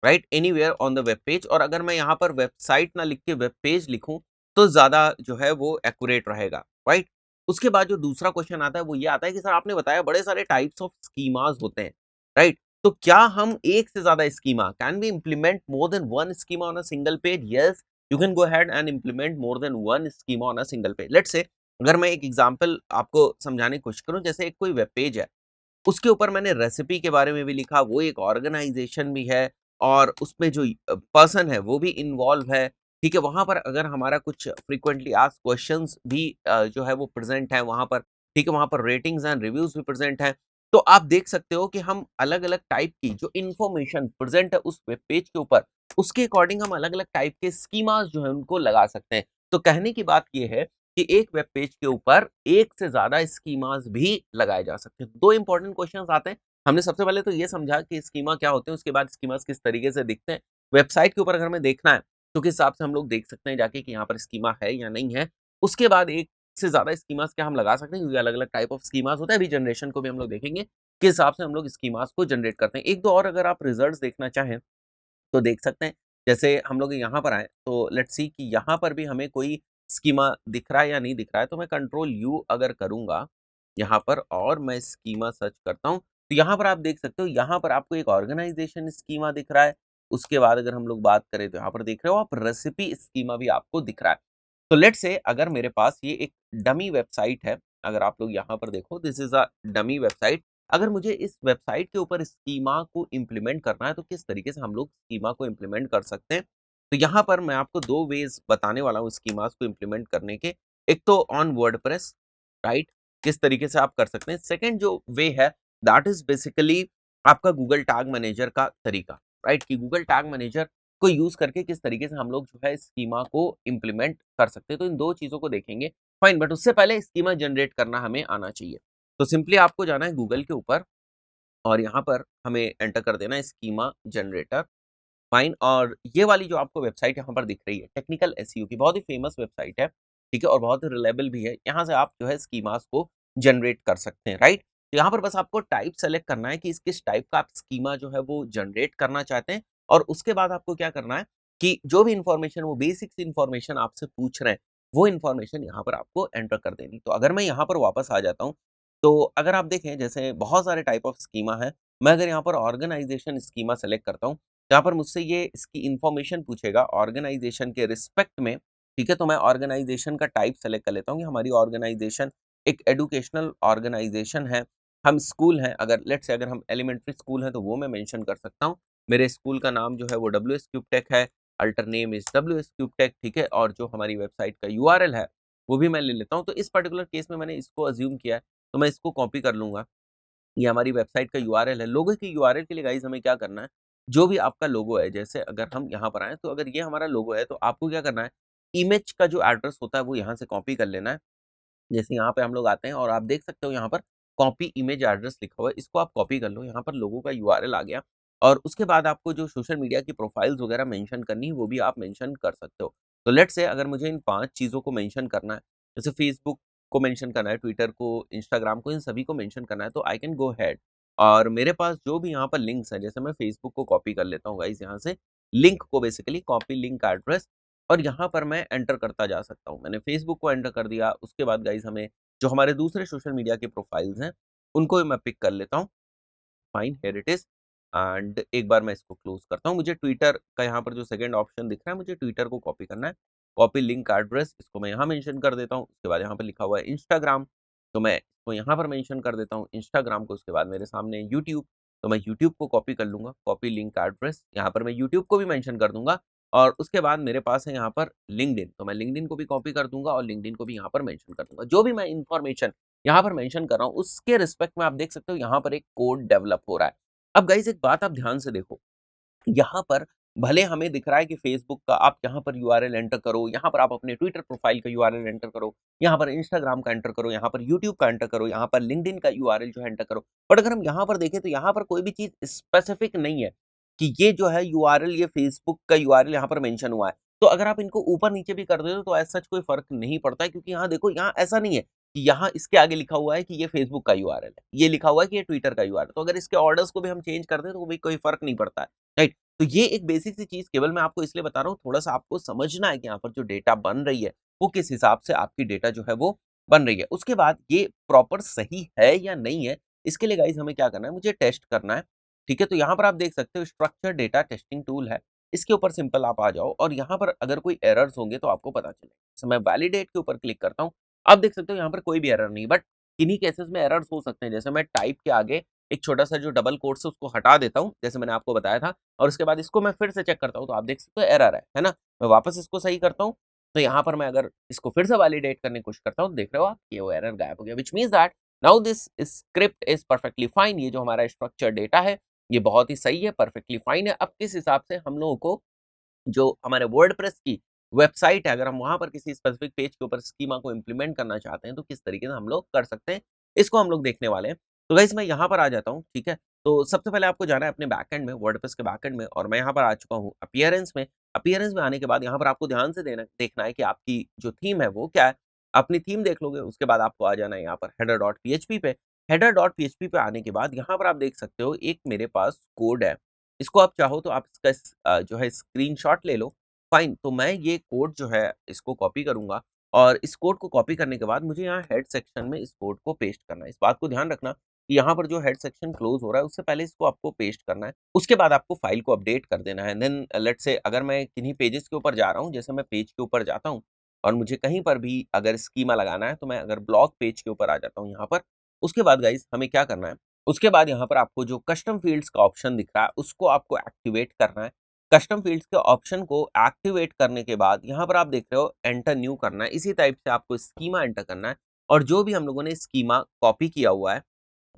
right? Anywhere on the web page. और अगर मैं यहाँ पर वेबसाइट ना लिख के वेब पेज लिखूँ, तो ज़्यादा जो है वो एक्यूरेट रहेगा, राइट? उसके बाद जो दूसरा क्वेश्चन आता है वो ये आता है कि सर आपने बताया बड़े सारे टाइप्स ऑफ स्कीमास होते हैं, राइट? तो क्या हम एक से ज़्यादा schema, can we implement more than one schema on a single page? Yes, you can go ahead and implement more than one schema on a single page. Let's say अगर मैं एक एग्जांपल आपको समझाने की कोशिश करूँ, जैसे एक कोई वेब पेज है, उसके ऊपर मैंने रेसिपी के बारे में भी लिखा, वो एक ऑर्गेनाइज़ेशन भी है और उसमें जो पर्सन है वो भी इन्वॉल्व है, ठीक है? वहाँ पर अगर हमारा कुछ फ्रीक्वेंटली आस्क्ड क्वेश्चंस भी जो है वो प्रेज़ेंट है वहाँ पर, ठीक है? वहाँ पर रेटिंग्स एंड रिव्यूज़ भी प्रेज़ेंट हैं। तो आप देख सकते हो कि हम अलग-अलग टाइप की जो इन्फॉर्मेशन प्रेज़ेंट है उस वेब पेज के ऊपर, उसके अकॉर्डिंग हम अलग-अलग टाइप के स्कीमास जो हैं उनको लगा सकते हैं। तो कहने की बात ये है कि एक वेब पेज के ऊपर एक से ज़्यादा स्कीमास भी लगाए जा सकते हैं। 2 इंपॉर्टेंट क्वेश्चन्स आते हैं। हमने सबसे पहले तो ये समझा कि स्कीमा क्या होते हैं, उसके बाद स्कीमास किस तरीके से दिखते हैं। वेबसाइट के ऊपर अगर हमें देखना है, तो किस हिसाब से हम लोग देख सकते हैं जाके कि यहाँ पर स्कीमा है या नहीं है। उसके बाद एक से ज़्यादा स्कीमास क्या हम लगा सकते हैं, क्योंकि अलग-अलग टाइप ऑफ स्कीमास होता है। अभी जनरेशन को भी हम लोग देखेंगे, किस हिसाब से हम लोग स्कीमास को जनरेट करते हैं। 1-2 और अगर आप रिजल्ट्स देखना चाहें तो देख सकते हैं। जैसे हम लोग यहाँ पर आएँ, तो लेट्स सी कि यहाँ पर भी हमें कोई स्कीमा दिख रहा है या नहीं दिख रहा है, तो मैं कंट्रोल यू अगर करूँगा यहाँ पर और मैं स्कीमा सर्च करता हूँ, तो यहाँ पर आप देख सकते हो, यहाँ पर आपको एक ऑर्गेनाइज़ेशन स्कीमा दिख रहा है। उसके बाद अगर हम लोग बात करें तो यहाँ पर देख रहे हो आप रेसिपी स्कीमा भी आपको दिख रहा है। तो लेट्स से अगर मेरे पास ये एक डमी वेबसाइट है, अगर आप लोग यहाँ पर देखो, this is a dummy website. अगर मुझे इस वेबसाइट के ऊपर स्कीमा को इम्प्लीमेंट करना है, तो किस तरीके से हम लोग स्कीमा को इम्प्लीमेंट कर सकते हैं? तो यहाँ पर मैं आपको 2 वेज़ बताने वाला हूँ स्कीमास को इम्प्लीमेंट करने के। एक तो ऑन वर्डप्रेस, राइट? किस तरीके से आप कर सकते हैं। सेकंड जो वे है, दैट इज़ बेसिकली आपका गूगल टैग मैनेजर का तरीका, राइट? कि गूगल टैग मैनेजर को यूज़ करके किस तरीके से हम लोग जो है स्कीमा को इम्प्लीमेंट कर सकते हैं। तो इन 2 चीज़ों को देखेंगे। फाइन, बट उससे पहले स्कीमा जनरेट करना हमें आना चाहिए। तो सिंपली आपको जाना है गूगल के ऊपर और यहाँ पर हमें एंटर कर देना है स्कीमा जनरेटर, फाइन। और ये वाली जो आपको वेबसाइट यहाँ पर दिख रही है, टेक्निकल एसईओ की बहुत ही फेमस वेबसाइट है, ठीक है? और बहुत ही रिलायबल भी है। यहाँ से आप जो है स्कीमास को जनरेट कर सकते हैं, राइट? तो यहाँ पर बस आपको टाइप सेलेक्ट करना है कि इस किस टाइप का आप स्कीमा जो है वो जनरेट करना चाहते हैं और उसके बाद आपको क्या करना है कि जो भी इन्फॉर्मेशन, वो बेसिक्स इन्फॉर्मेशन आपसे पूछ रहे हैं, वो इन्फॉर्मेशन यहाँ पर आपको एंटर कर देनी। तो अगर मैं यहाँ पर वापस आ जाता हूँ, तो अगर आप देखें जैसे बहुत सारे टाइप ऑफ स्कीमा है। मैं अगर यहाँ पर ऑर्गेनाइजेशन स्कीमा सेलेक्ट करता हूँ, यहाँ पर मुझसे ये इसकी इन्फॉर्मेशन पूछेगा ऑर्गेनाइजेशन के रिस्पेक्ट में, ठीक है? तो मैं ऑर्गेनाइजेशन का टाइप सेलेक्ट कर लेता हूँ कि हमारी ऑर्गेनाइजेशन एक एजुकेशनल ऑर्गेनाइजेशन है, हम स्कूल हैं, अगर लेट्स से अगर हम एलिमेंट्री स्कूल हैं तो वो मैं मेंशन कर सकता हूँ। मेरे स्कूल का नाम जो है वो डब्ल्यूएस क्यूबटेक है, अल्टर नेम इज़ डब्ल्यूएस क्यूबटेक, ठीक है? और जो हमारी वेबसाइट का यूआरएल है, वो भी मैं ले लेता हूँ। तो इस पर्टिकुलर केस में मैंने इसको अज़्यूम किया है, तो मैं इसको कॉपी कर लूँगा। ये हमारी वेबसाइट का यूआरएल है। लोगो की यूआरएल के लिए गाइज़ हमें क्या करना है, जो भी आपका लोगो है, जैसे अगर हम यहाँ पर आएँ, तो अगर ये हमारा लोगो है, तो आपको क्या करना है, इमेज का जो एड्रेस होता है, वो यहाँ से कॉपी कर लेना है। जैसे यहाँ पे हम लोग आते हैं और आप देख सकते हो यहाँ पर कॉपी इमेज एड्रेस लिखा हुआ है, इसको आप कॉपी कर लो, यहाँ पर लोगों का यूआरएल आ गया और उसके बाद आपको जो सोशल मीडिया की प्रोफाइल्स वगैरह मेंशन करनी है, वो भी आप मेंशन कर सकते हो। तो लेट्स से अगर मुझे इन 5 चीज़ों को मेंशन करना है, जैसे फेसबुक को मेंशन करना है, ट्विटर को, इंस्टाग्राम को, इन सभी को मेंशन करना है, तो आई कैन गो अहेड और मेरे पास जो भी यहाँ पर लिंक्स हैं, जैसे मैं फेसबुक को कॉपी कर लेता हूँ गाइज़ यहाँ से, लिंक को बेसिकली कॉपी लिंक एड्रेस और यहाँ पर मैं एंटर करता जा सकता हूँ। मैंने फेसबुक को एंटर कर दिया, उसके बाद गाइज़ हमें जो हमारे दूसरे सोशल मीडिया के प्रोफाइल्स हैं, उनको भी मैं पिक कर लेता हूँ। Fine, here it is and एक बार मैं इसको क्लोज़ करता हूँ। मुझे ट्विटर का यहाँ पर जो सेकंड ऑप्शन दिख रहा है, मुझे ट्विटर को कॉपी करना है। कॉपी लिंक एड्रेस, इसको मैं यहाँ मेंशन कर देता हूँ। उसके बाद यहाँ पे लिखा हुआ है इंस्टाग्राम, तो मैं इसको यहाँ पर मेंशन कर देता हूँ इंस्टाग्राम को। उसके बाद मेरे सामने यूट्यूब, तो मैं यूट्यूब को कॉपी कर लूँगा, कॉपी लिंक एड्रेस, यहाँ पर मैं यूट्यूब को भी मेंशन कर दूँगा और उसके बाद मेरे पास है यहाँ पर लिंक्डइन, तो मैं लिंक्डइन को भी कॉपी कर दूँगा और लिंक्डइन को भी यहाँ पर मेंशन कर दूँगा। जो भी मैं इन्फॉर्मेशन यहाँ पर मेंशन कर रहा हूँ, उसके रिस्पेक्ट में आप देख सकते हो यहाँ पर एक कोड डेवलप हो रहा है। अब गाइज़ एक बात आप ध्यान से देखो, यहाँ पर भले हमें दिख रहा है कि फ़ेसबुक का आप यहाँ पर यूआरएल एंटर करो, यहाँ पर आप अपने ट्विटर प्रोफ़ाइल का यूआरएल एंटर करो, यहाँ पर इंस्टाग्राम का एंटर करो, यहाँ पर यूट्यूब का एंटर करो, यहाँ पर लिंक्डइन का यूआरएल जो है एंटर करो। बट अगर हम यहाँ पर देखें तो यहाँ पर कोई भी चीज़ स्पेसिफ़िक नहीं है कि ये जो है यूआरएल ये फ़ेसबुक का यूआरएल यहाँ पर मेंशन हुआ है। तो अगर आप इनको ऊपर-नीचे भी कर देते हो तो एज़ सच कोई फ़र्क नहीं पड़ता है, क्योंकि यहाँ देखो, यहाँ ऐसा नहीं है कि यहाँ इसके आगे लिखा हुआ है कि ये फ़ेसबुक का यूआरएल है, ये लिखा हुआ है कि ये ट्विटर का यूआरएल है। तो अगर इसके ऑर्डर्स को भी हम चेंज कर दें तो भी कोई फ़र्क नहीं पड़ता है, राइट? तो ये एक बेसिक सी चीज़ केवल मैं आपको इसलिए बता रहा हूँ, थोड़ा-सा आपको समझना है कि यहाँ पर जो डेटा बन रही है, वो किस हिसाब से आपकी डेटा जो है वो बन रही है। उसके बाद ये प्रॉपर सही है या नहीं है, इसके लिए गाइज़ हमें क्या करना है, मुझे टेस्ट करना है, ठीक है? तो यहाँ पर आप देख सकते हो स्ट्रक्चर डेटा टेस्टिंग टूल है, इसके ऊपर सिंपल आप आ जाओ और यहाँ पर अगर कोई एरर्स होंगे तो आपको पता चलेगा। जैसे मैं वैलिडेट के ऊपर क्लिक करता हूँ, आप देख सकते हो यहाँ पर कोई भी एरर नहीं, बट किन्हीं केसेस में एरर्स हो सकते हैं। जैसे मैं टाइप के आगे एक छोटा-सा जो डबल कोट्स है उसको हटा देता हूँ, जैसे मैंने आपको बताया था, और उसके बाद इसको मैं फिर से चेक करता हूँ, तो आप देख सकते हो एरर है ना? मैं वापस इसको सही करता हूँ, तो यहाँ पर मैं अगर इसको फिर से वैलिडेट करने की कोशिश करता हूँ, तो देख रहे हो आप ये वो एरर गायब हो गया, which means that now this script is perfectly fine. ये जो हमारा स्ट्रक्चर डेटा है, ये बहुत ही सही है, परफेक्टली फाइन है। अब किस हिसाब से हम लोगों को जो हमारे वर्डप्रेस की वेबसाइट है, अगर हम वहाँ पर किसी स्पेसिफिक पेज के ऊपर स्कीमा को इम्प्लीमेंट करना चाहते हैं, तो किस तरीके से हम लोग कर सकते हैं, इसको हम लोग देखने वाले हैं। तो गाइस मैं यहाँ पर आ जाता हूँ, ठीक है? तो सबसे पहले आपको जाना है अपने बैकएंड में, वर्डप्रेस के बैकएंड में, और मैं यहाँ पर आ चुका हूँ अपीयरेंस में। अपीयरेंस में आने के बाद यहाँ पर आपको ध्यान से देखना है कि आपकी जो थीम है वो क्या है। अपनी थीम देख लोगे, उसके बाद आपको आ जाना है यहाँ पर header.php पे। header.php पे आने के बाद यहाँ पर आप देख सकते हो एक मेरे पास कोड है। इसको आप चाहो तो आप इसका जो है स्क्रीनशॉट ले लो, फाइन। तो मैं ये कोड जो है इसको कॉपी करूँगा और इस कोड को कॉपी करने के बाद मुझे यहाँ हेड सेक्शन में इस कोड को पेस्ट करना है। इस बात को ध्यान रखना कि यहाँ पर जो हेड सेक्शन क्लोज़ हो रहा है उससे पहले इसको आपको पेस्ट करना है। उसके बाद आपको फ़ाइल को अपडेट कर देना है। देन लेट्स से अगर मैं किन्हीं पेजेज़ के ऊपर जा रहा हूँ, जैसे मैं पेज के ऊपर जाता हूँ और मुझे कहीं पर भी अगर स्कीमा लगाना है, तो मैं अगर ब्लॉग पेज के ऊपर आ जाता हूँ यहाँ पर। उसके बाद गाइज़ हमें क्या करना है, उसके बाद यहाँ पर आपको जो कस्टम फ़ील्ड्स का ऑप्शन दिख रहा है, उसको आपको एक्टिवेट करना है। कस्टम फ़ील्ड्स के ऑप्शन को एक्टिवेट करने के बाद यहाँ पर आप देख रहे हो एंटर न्यू करना है। इसी टाइप से आपको स्कीमा एंटर करना है और जो भी हम लोगों ने स्कीमा कॉपी किया हुआ है,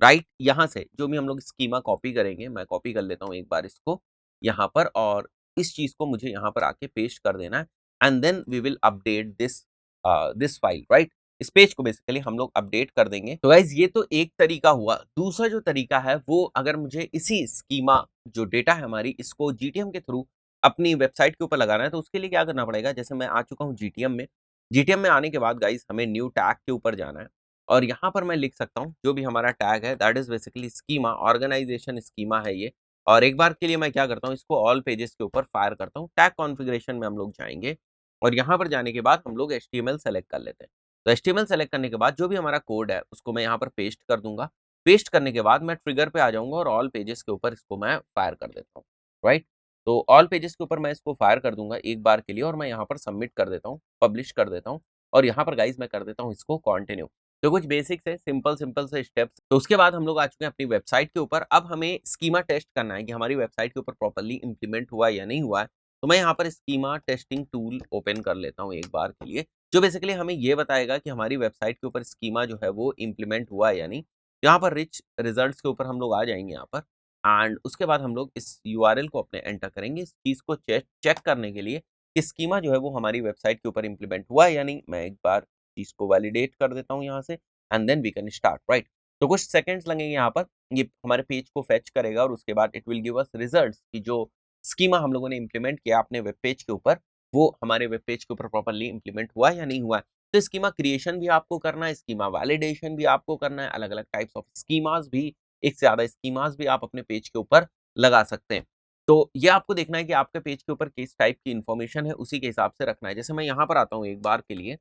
राइट? यहाँ से जो भी हम लोग स्कीमा कॉपी करेंगे, मैं कॉपी कर लेता हूँ एक बार इसको यहाँ पर, और इस चीज़ को मुझे यहाँ पर आके पेस्ट कर देना है and then we will update this file, right? इस पेज को बेसिकली हम लोग अपडेट कर देंगे। तो गाइज़ ये तो एक तरीका हुआ। दूसरा जो तरीका है वो, अगर मुझे इसी स्कीमा जो डेटा है हमारी, इसको जीटीएम के थ्रू अपनी वेबसाइट के ऊपर लगाना है, तो उसके लिए क्या करना पड़ेगा? जैसे मैं आ चुका हूँ जीटीएम में। जीटीएम में आने के बाद गाइज़ हमें न्यू टैग के ऊपर जाना है और यहाँ पर मैं लिख सकता हूँ जो भी हमारा टैग है, that is basically schema, organization schema है ये। और एक बार के लिए मैं क्या करता हूँ, इसको ऑल पेजेस के ऊपर फायर करता हूँ। टैग कॉन्फ़िगरेशन में हम लोग जाएँगे और यहाँ पर जाने के बाद हम लोग एचटीएमएल सेलेक्ट कर लेते हैं। तो एचटीएमएल सेलेक्ट करने के बाद जो भी हमारा कोड है उसको मैं यहाँ पर पेस्ट कर दूँगा। पेस्ट करने के बाद मैं ट्रिगर पे आ जाऊँगा और ऑल पेजेस के ऊपर इसको मैं फायर कर देता हूँ, राइट? तो ऑल पेजेस के ऊपर मैं इसको फायर कर दूँगा एक बार के लिए और मैं यहाँ पर सबमिट कर देता हूँ, पब्लिश कर देता हूँ और यहाँ पर गाइज़ मैं कर देता हूँ इसको कंटिन्यू। तो कुछ बेसिक्स है, सिंपल से स्टेप्स। तो उसके बाद हम लोग आ चुके हैं अपनी वेबसाइट के ऊपर। अब हमें स्कीमा टेस्ट करना है कि हमारी वेबसाइट के ऊपर प्रॉपर्ली इम्प्लीमेंट हुआ है या नहीं हुआ है। तो मैं यहाँ पर स्कीमा टेस्टिंग टूल ओपन कर लेता हूँ एक बार के लिए, जो बेसिकली हमें ये बताएगा कि हमारी वेबसाइट के ऊपर स्कीमा जो है वो इम्प्लीमेंट हुआ है या नहीं। यहाँ पर रिच रिजल्ट्स के ऊपर हम लोग आ जाएँगे यहाँ पर एंड उसके बाद हम लोग इस यूआरएल को अपने एंटर करेंगे इस चीज़ को चेक करने के लिए कि स्कीमा जो है वो हमारी वेबसाइट के ऊपर इम्प्लीमेंट हुआ है या नहीं। मैं एक बार चीज़ को वैलिडेट कर देता हूँ यहाँ से and then we can start, right? तो कुछ सेकंड्स लगेंगे यहाँ पर, ये हमारे पेज को फेच करेगा और उसके बाद it will give us results कि जो स्कीमा हम लोगों ने इम्प्लीमेंट किया अपने वेब पेज के ऊपर, वो हमारे वेब पेज के ऊपर प्रॉपर्ली इम्प्लीमेंट हुआ है या नहीं हुआ है। तो स्कीमा क्रिएशन भी आपको करना है, स्कीमा वैलिडेशन भी आपको करना है, अलग-अलग टाइप्स ऑफ स्कीमास भी, एक से ज़्यादा स्कीमास भी आप अपने पेज के ऊपर लगा सकते हैं। तो ये आपको देखना है कि आपके पेज के ऊपर किस टाइप की इन्फॉर्मेशन है, उसी के हिसाब से रखना है। जैसे मैं यहाँ पर आता हूँ एक बार के लिए,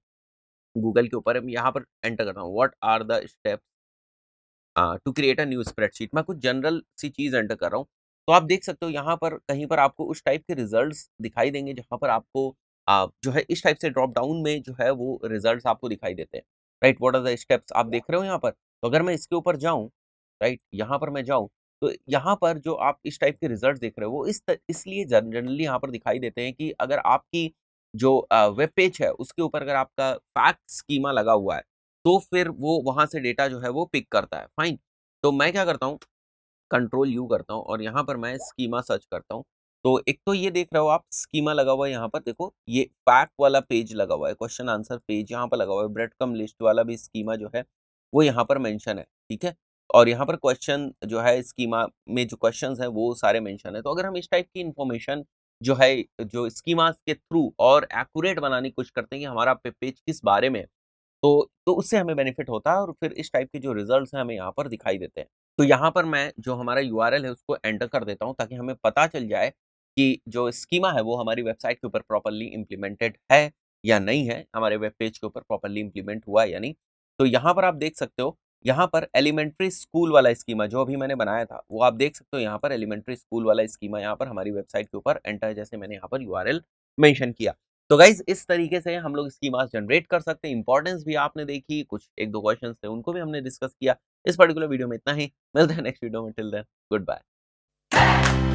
गूगल के ऊपर यहाँ पर एंटर करता हूँ, what are the steps to create a new spreadsheet. मैं कुछ जनरल सी चीज़ एंटर कर रहा हूँ। तो आप देख सकते हो यहाँ पर कहीं पर आपको उस टाइप के रिजल्ट्स दिखाई देंगे जहाँ पर आपको जो है इस टाइप से ड्रॉप डाउन में जो है वो रिजल्ट्स आपको दिखाई देते हैं, right? What are the steps आप देख रहे हो यहाँ पर। तो अगर मैं इसके ऊपर जाऊँ, राइट? यहाँ पर मैं जाऊँ, तो यहाँ पर जो आप इस टाइप के रिजल्ट देख रहे हो वो इसलिए जनरली यहाँ पर दिखाई देते हैं कि अगर आपकी जो वेब पेज है उसके ऊपर अगर आपका फैक्ट स्कीमा लगा हुआ है तो फिर वो वहां से डेटा जो है वो पिक करता है। फाइन। तो मैं क्या करता हूँ, कंट्रोल यू करता हूँ और यहाँ पर मैं स्कीमा सर्च करता हूँ। तो एक तो ये देख रहे हो आप स्कीमा लगा हुआ है, यहाँ पर देखो ये फैक्ट वाला पेज लगा हुआ है, क्वेश्चन आंसर पेज यहाँ पर लगा हुआ है, ब्रेड कम लिस्ट वाला भी स्कीमा जो है वो यहाँ पर मेंशन है। ठीक है। और यहाँ पर क्वेश्चन जो है स्कीमा में जो क्वेश्चंस हैं वो सारे मेंशन है। तो अगर हम इस टाइप की इंफॉर्मेशन जो है जो स्कीमास के थ्रू और एक्यूरेट बनाने की कोशिश करते हैं कि हमारा पेज किस बारे में है, तो उससे हमें बेनिफिट होता है और फिर इस टाइप के जो रिजल्ट्स हैं हमें यहाँ पर दिखाई देते हैं। तो यहाँ पर मैं जो हमारा यूआरएल है उसको एंटर कर देता हूँ ताकि हमें पता चल जाए कि जो स्कीमा है वो हमारी वेबसाइट के ऊपर प्रॉपर्ली इम्प्लीमेंटेड है या नहीं है, हमारे वेब पेज के ऊपर प्रॉपर्ली इम्प्लीमेंट हुआ है या नहीं। तो यहाँ पर आप देख सकते हो, यहाँ पर एलिमेंट्री स्कूल वाला स्कीमा जो अभी मैंने बनाया था वो आप देख सकते हो, यहाँ पर एलिमेंट्री स्कूल वाला स्कीमा यहाँ पर हमारी वेबसाइट के ऊपर एंटर है, जैसे मैंने यहाँ पर यूआरएल मेंशन किया। तो गाइज इस तरीके से हम लोग स्कीमास जनरेट कर सकते हैं। इंपॉर्टेंस भी आपने देखी, कुछ एक दो क्वेश्चंस थे उनको भी हमने डिस्कस किया। इस पर्टिकुलर वीडियो में इतना ही, मिलते हैं नेक्स्ट वीडियो में। Till then good bye.